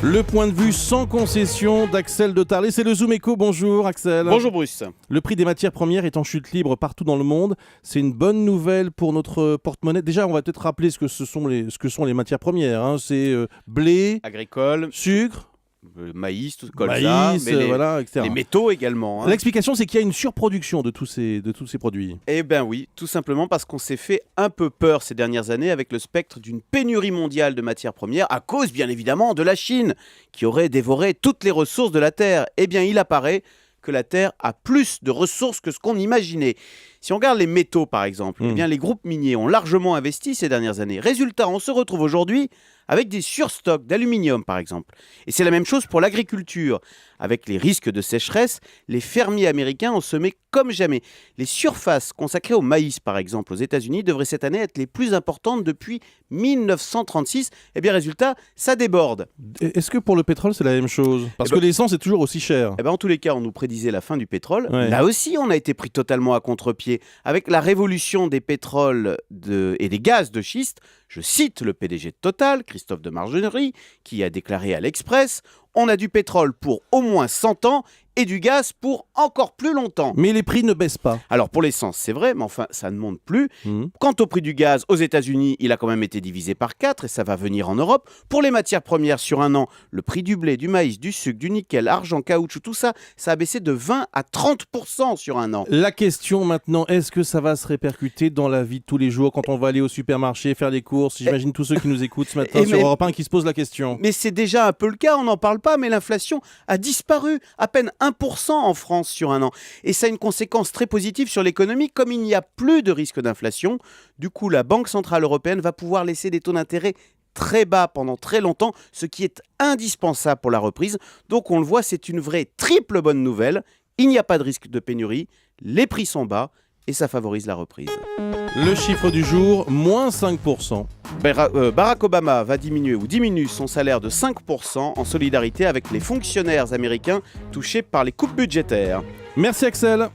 Le point de vue sans concession d'Axel de Tarlet, c'est le Zoom Echo. Bonjour Axel. Bonjour Bruce. Le prix des matières premières est en chute libre partout dans le monde. C'est une bonne nouvelle pour notre porte-monnaie. Déjà, on va peut-être rappeler ce que sont les matières premières. C'est blé, agricole, sucre, maïs, tout colza, voilà, etc. Les métaux également. L'explication, c'est qu'il y a une surproduction de tous ces produits. Eh bien oui, tout simplement parce qu'on s'est fait un peu peur ces dernières années avec le spectre d'une pénurie mondiale de matières premières à cause bien évidemment de la Chine qui aurait dévoré toutes les ressources de la Terre. Eh bien il apparaît que la Terre a plus de ressources que ce qu'on imaginait. Si on regarde les métaux par exemple, eh bien les groupes miniers ont largement investi ces dernières années. Résultat, on se retrouve aujourd'hui avec des surstocks d'aluminium par exemple. Et c'est la même chose pour l'agriculture. Avec les risques de sécheresse, les fermiers américains ont semé comme jamais. Les surfaces consacrées au maïs par exemple aux États-Unis devraient cette année être les plus importantes depuis 1936. Eh bien résultat, ça déborde. Est-ce que pour le pétrole c'est la même chose? Parce que l'essence est toujours aussi chère. En tous les cas, on nous prédisait la fin du pétrole. Ouais. Là aussi, on a été pris totalement à contre-pied. Avec la révolution des pétroles et des gaz de schiste, je cite le PDG de Total, Christophe de Margerie, qui a déclaré à l'Express « On a du pétrole pour au moins 100 ans et du gaz pour encore plus longtemps. » Mais les prix ne baissent pas. Alors pour l'essence, c'est vrai, mais enfin, ça ne monte plus. Quant au prix du gaz, aux États-Unis, il a quand même été divisé par 4 et ça va venir en Europe. Pour les matières premières, sur un an, le prix du blé, du maïs, du sucre, du nickel, argent, caoutchouc, tout ça, ça a baissé de 20 à 30% sur un an. La question maintenant, est-ce que ça va se répercuter dans la vie de tous les jours quand on va aller au supermarché, faire les courses? J'imagine tous ceux qui nous écoutent ce matin sur Europe 1 qui se posent la question. Mais c'est déjà un peu le cas, on n'en parle pas, mais l'inflation a disparu, à peine 1% en France sur un an. Et ça a une conséquence très positive sur l'économie, comme il n'y a plus de risque d'inflation. Du coup, la Banque Centrale Européenne va pouvoir laisser des taux d'intérêt très bas pendant très longtemps, ce qui est indispensable pour la reprise. Donc on le voit, c'est une vraie triple bonne nouvelle. Il n'y a pas de risque de pénurie, les prix sont bas et ça favorise la reprise. Le chiffre du jour, moins 5%. Barack Obama va diminuer ou diminue son salaire de 5% en solidarité avec les fonctionnaires américains touchés par les coupes budgétaires. Merci Axel.